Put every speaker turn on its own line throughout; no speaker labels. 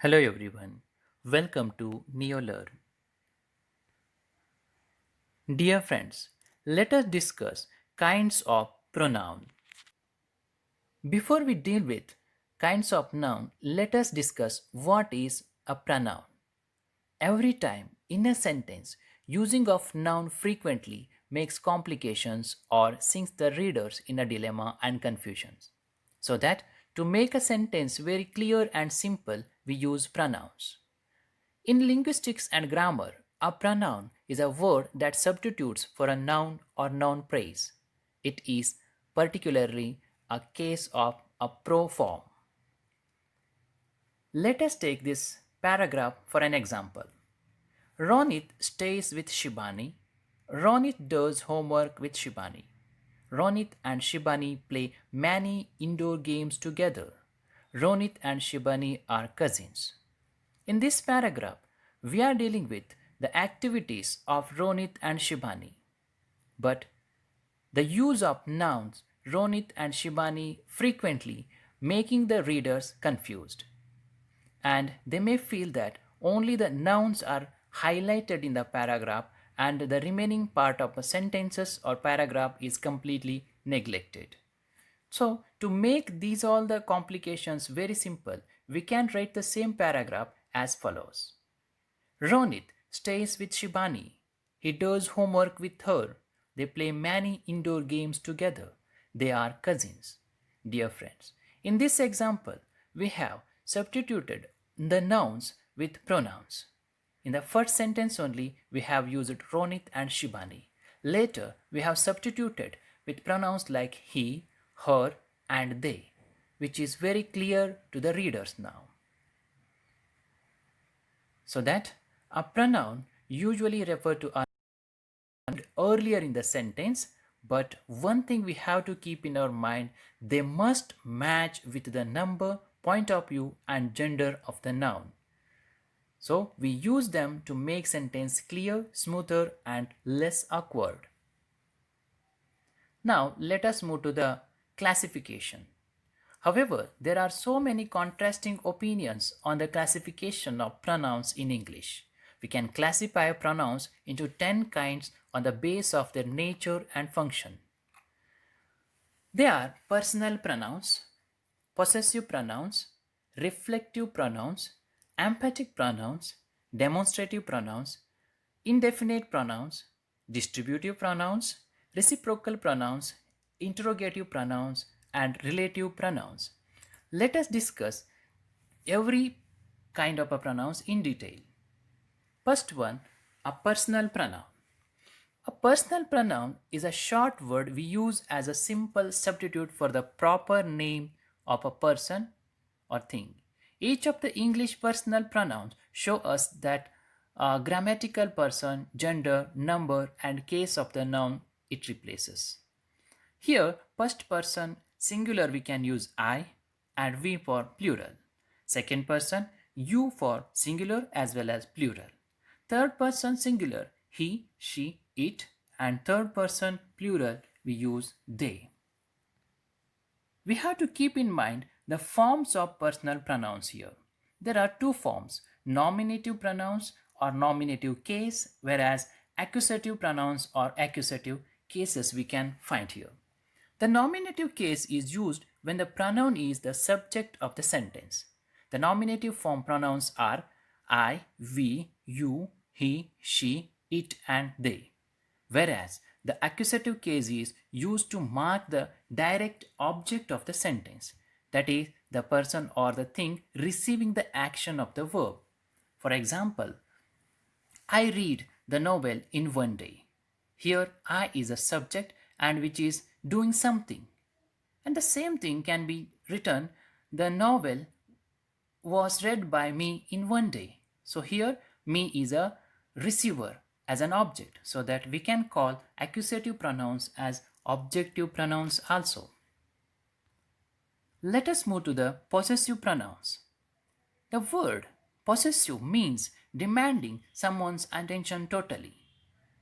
Hello everyone, welcome to NeoLearn. Dear friends, let us discuss kinds of pronoun. Before we deal with kinds of noun, let us discuss what is a pronoun. Every time in a sentence, using of noun frequently makes complications or sinks the readers in a dilemma and confusions. So that to make a sentence very clear and simple, we use pronouns. In linguistics and grammar, a pronoun is a word that substitutes for a noun or noun phrase. It is particularly a case of a proform. Let us take this paragraph for an example. Ronit stays with Shibani. Ronit does homework with Shibani. Ronit and Shibani play many indoor games together. Ronit and Shibani are cousins. In this paragraph, we are dealing with the activities of Ronit and Shibani. But the use of nouns Ronit and Shibani frequently making the readers confused. And they may feel that only the nouns are highlighted in the paragraph and the remaining part of the sentences or paragraph is completely neglected. So to make these all the complications very simple, we can write the same paragraph as follows. Ronit stays with Shibani. He does homework with her. They play many indoor games together. They are cousins. Dear friends, in this example, we have substituted the nouns with pronouns. In the first sentence only, we have used Ronit and Shibani. Later, we have substituted with pronouns like he, her, and they, which is very clear to the readers now. So that a pronoun usually refer to a noun earlier in the sentence, but one thing we have to keep in our mind, they must match with the number, point of view and gender of the noun. So we use them to make sentence clear, smoother and less awkward. Now let us move to the classification. However, there are so many contrasting opinions on the classification of pronouns in English. We can classify pronouns into 10 kinds on the basis of their nature and function. They are personal pronouns, possessive pronouns, reflective pronouns, emphatic pronouns, demonstrative pronouns, indefinite pronouns, distributive pronouns, reciprocal pronouns, interrogative pronouns, and relative pronouns. Let us discuss every kind of a pronouns in detail. First one, a personal pronoun. A personal pronoun is a short word we use as a simple substitute for the proper name of a person or thing. Each of the English personal pronouns show us that grammatical person, gender, number and case of the noun it replaces. Here, first person singular we can use I and we for plural. Second person you for singular as well as plural. Third person singular he, she, it and third person plural we use they. We have to keep in mind the forms of personal pronouns here. There are two forms, nominative pronouns or nominative case, whereas accusative pronouns or accusative cases we can find here. The nominative case is used when the pronoun is the subject of the sentence. The nominative form pronouns are I, we, you, he, she, it and they. Whereas the accusative case is used to mark the direct object of the sentence, that is, the person or the thing receiving the action of the verb. For example, I read the novel in one day. Here, I is a subject and which is doing something. And the same thing can be written, the novel was read by me in one day. So here, me is a receiver as an object, so that we can call accusative pronouns as objective pronouns also. Let us move to the possessive pronouns. The word possessive means demanding someone's attention totally,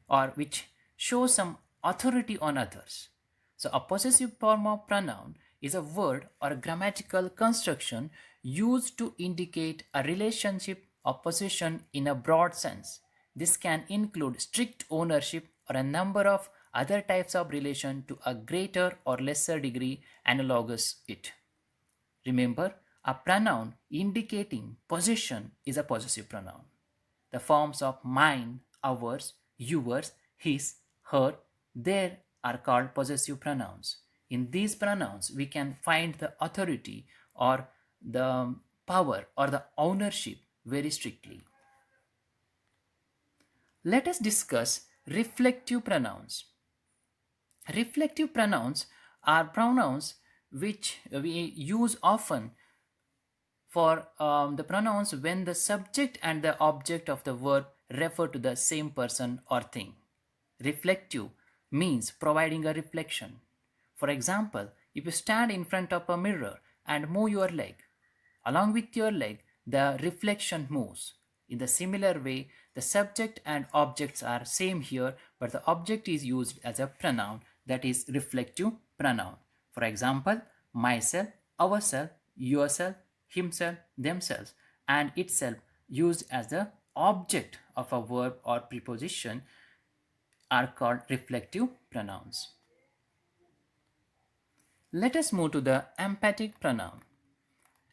or which shows some authority on others. So a possessive form of pronoun is a word or a grammatical construction used to indicate a relationship or possession in a broad sense. This can include strict ownership or a number of other types of relation to a greater or lesser degree analogous it. Remember, a pronoun indicating possession is a possessive pronoun. The forms of mine, ours, yours, his, her, their are called possessive pronouns. In these pronouns, we can find the authority or the power or the ownership very strictly. Let us discuss reflective pronouns. Reflective pronouns are pronouns which we use often for the pronouns when the subject and the object of the verb refer to the same person or thing. Reflective means providing a reflection. For example, if you stand in front of a mirror and move your leg, along with your leg, the reflection moves. In the similar way, the subject and objects are same here, but the object is used as a pronoun, that is reflective pronoun. For example, myself, ourself, yourself, himself, themselves, and itself used as the object of a verb or preposition are called reflective pronouns. Let us move to the emphatic pronoun.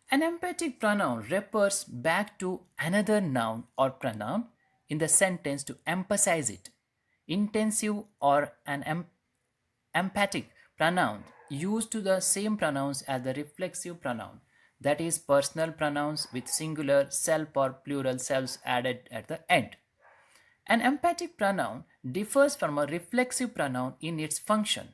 An emphatic pronoun refers back to another noun or pronoun in the sentence to emphasize it. Intensive or an emphatic pronoun used to the same pronouns as the reflexive pronoun, that is personal pronouns with singular self or plural selves added at the end. An emphatic pronoun differs from a reflexive pronoun in its function,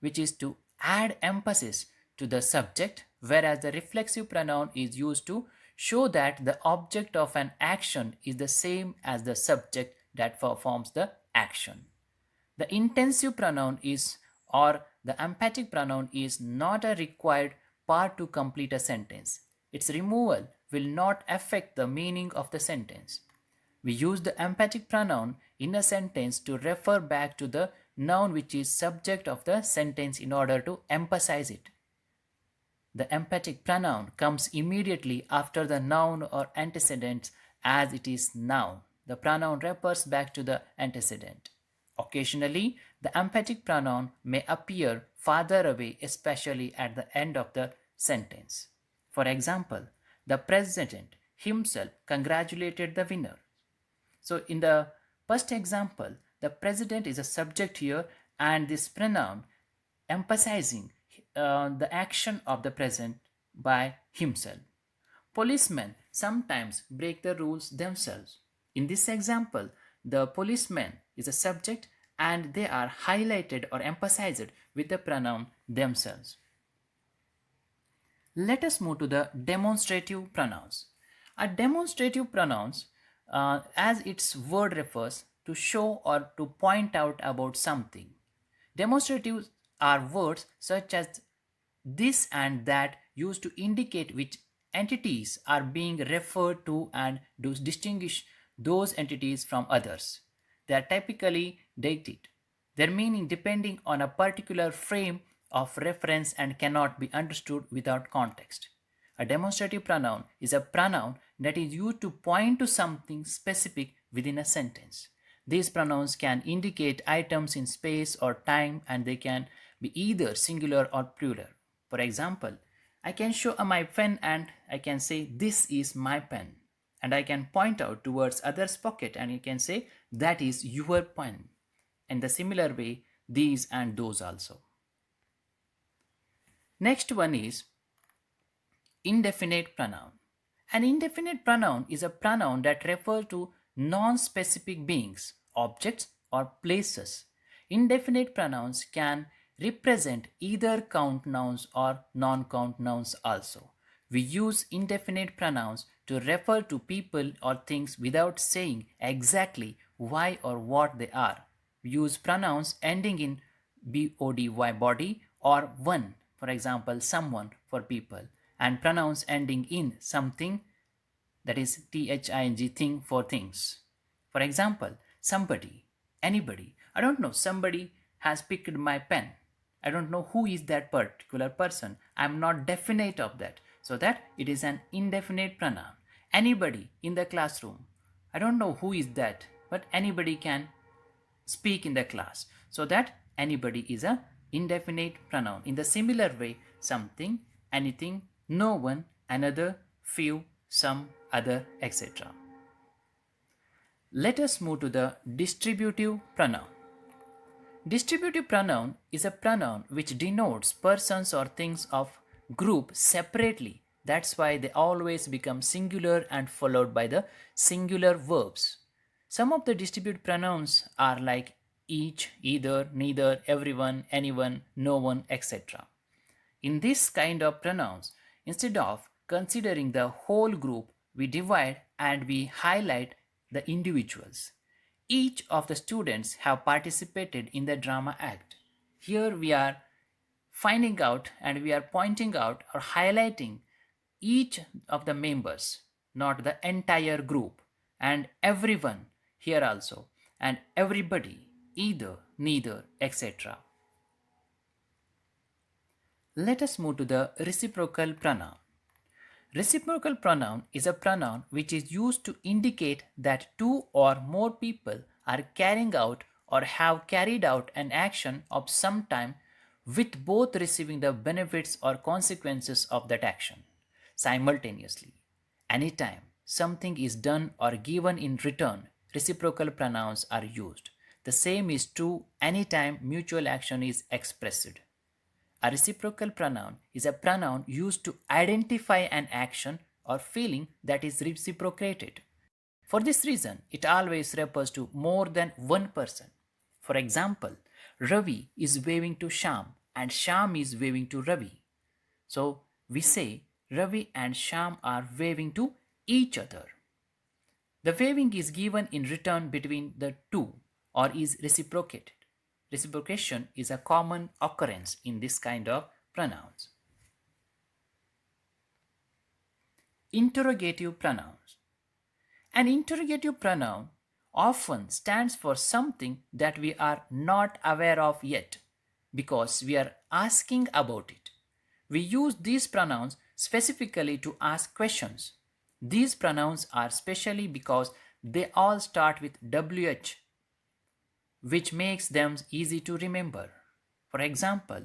which is to add emphasis to the subject, whereas the reflexive pronoun is used to show that the object of an action is the same as the subject that performs the action. The intensive pronoun is or the emphatic pronoun is not a required part to complete a sentence. Its removal will not affect the meaning of the sentence. We use the emphatic pronoun in a sentence to refer back to the noun which is subject of the sentence in order to emphasize it. The emphatic pronoun comes immediately after the noun or antecedent as it is noun. The pronoun refers back to the antecedent. Occasionally, the emphatic pronoun may appear farther away, especially at the end of the sentence. For example, the president himself congratulated the winner. So, in the first example, the president is a subject here, and this pronoun emphasizing the action of the present by himself. Policemen sometimes break the rules themselves. In this example, the policeman is a subject and they are highlighted or emphasized with the pronoun themselves. Let us move to the demonstrative pronouns. A demonstrative pronouns, as its word refers, to show or to point out about something. Demonstratives are words such as this and that used to indicate which entities are being referred to and to distinguish those entities from others. They are typically dated, their meaning depending on a particular frame of reference and cannot be understood without context. A demonstrative pronoun is a pronoun that is used to point to something specific within a sentence. These pronouns can indicate items in space or time and they can be either singular or plural. For example, I can show my pen and I can say, "This is my pen." And I can point out towards others' pocket and you can say, "That is your pen." In the similar way, these and those also. Next one is indefinite pronoun. An indefinite pronoun is a pronoun that refers to non-specific beings, objects, or places. Indefinite pronouns can represent either count nouns or non-count nouns also. We use indefinite pronouns to refer to people or things without saying exactly why or what they are. We use pronouns ending in body, body, or one, for example, someone for people, and pronouns ending in something, that is thing, thing for things. For example, somebody, anybody. I don't know, somebody has picked my pen. I don't know who is that particular person. I'm not definite of that, so that it is an indefinite pronoun. Anybody in the classroom, I don't know who is that, but anybody can speak in the class, so that anybody is a indefinite pronoun. In the similar way, something, anything, no one, another, few, some, other, etc. Let us move to the distributive pronoun. Distributive pronoun is a pronoun which denotes persons or things of group separately. That's why they always become singular and followed by the singular verbs. Some of the distributive pronouns are like each, either, neither, everyone, anyone, no one, etc. In this kind of pronouns, instead of considering the whole group, we divide and we highlight the individuals. Each of the students have participated in the drama act. Here we are finding out and we are pointing out or highlighting each of the members, not the entire group, and everyone here also, and everybody, either, neither, etc. Let us move to the reciprocal pronoun. Reciprocal pronoun is a pronoun which is used to indicate that two or more people are carrying out or have carried out an action of some time with both receiving the benefits or consequences of that action simultaneously. Anytime something is done or given in return, reciprocal pronouns are used. The same is true anytime mutual action is expressed. A reciprocal pronoun is a pronoun used to identify an action or feeling that is reciprocated. For this reason, it always refers to more than one person. For example, Ravi is waving to Sham and Sham is waving to Ravi. So we say Ravi and Sham are waving to each other. The waving is given in return between the two or is reciprocated. Reciprocation is a common occurrence in this kind of pronouns. Interrogative pronouns. An interrogative pronoun often stands for something that we are not aware of yet because we are asking about it. We use these pronouns specifically to ask questions. These pronouns are specially because they all start with WH, which makes them easy to remember. For example,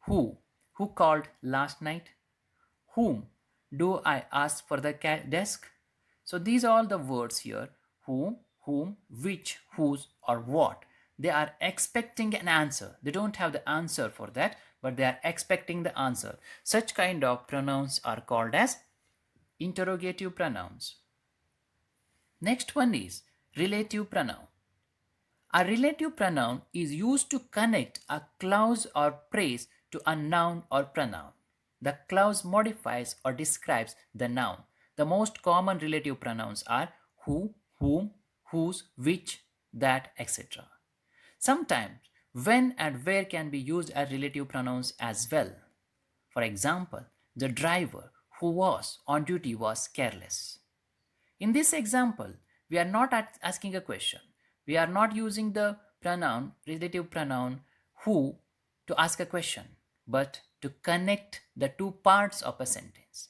who called last night? Whom do I ask for the desk? So these are all the words here: whom, which, whose, or what. They are expecting an answer. They don't have the answer for that, but they are expecting the answer. Such kind of pronouns are called as interrogative pronouns. Next one is relative pronoun. A relative pronoun is used to connect a clause or phrase to a noun or pronoun. The clause modifies or describes the noun. The most common relative pronouns are who, whom, whose, which, that, etc. Sometimes when and where can be used as relative pronouns as well. For example, the driver who was on duty was careless. In this example, we are not asking a question. We are not using the pronoun, relative pronoun who to ask a question, but to connect the two parts of a sentence.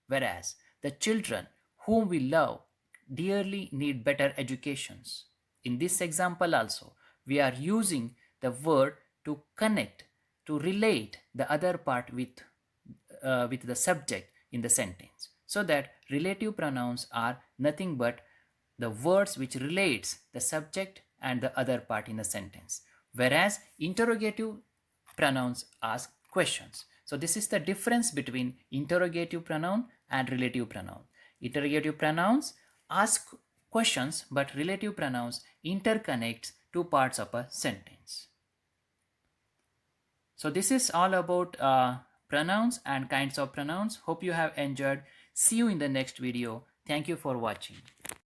Whereas the children whom we love dearly need better educations. In this example also, we are using the word to connect, to relate the other part with the subject in the sentence. So that relative pronouns are nothing but the words which relates the subject and the other part in the sentence. Whereas interrogative pronouns ask questions. So this is the difference between interrogative pronoun and relative pronoun. Interrogative pronouns ask questions, but relative pronouns interconnect two parts of a sentence. So this is all about pronouns and kinds of pronouns. Hope you have enjoyed. See you in the next video. Thank you for watching.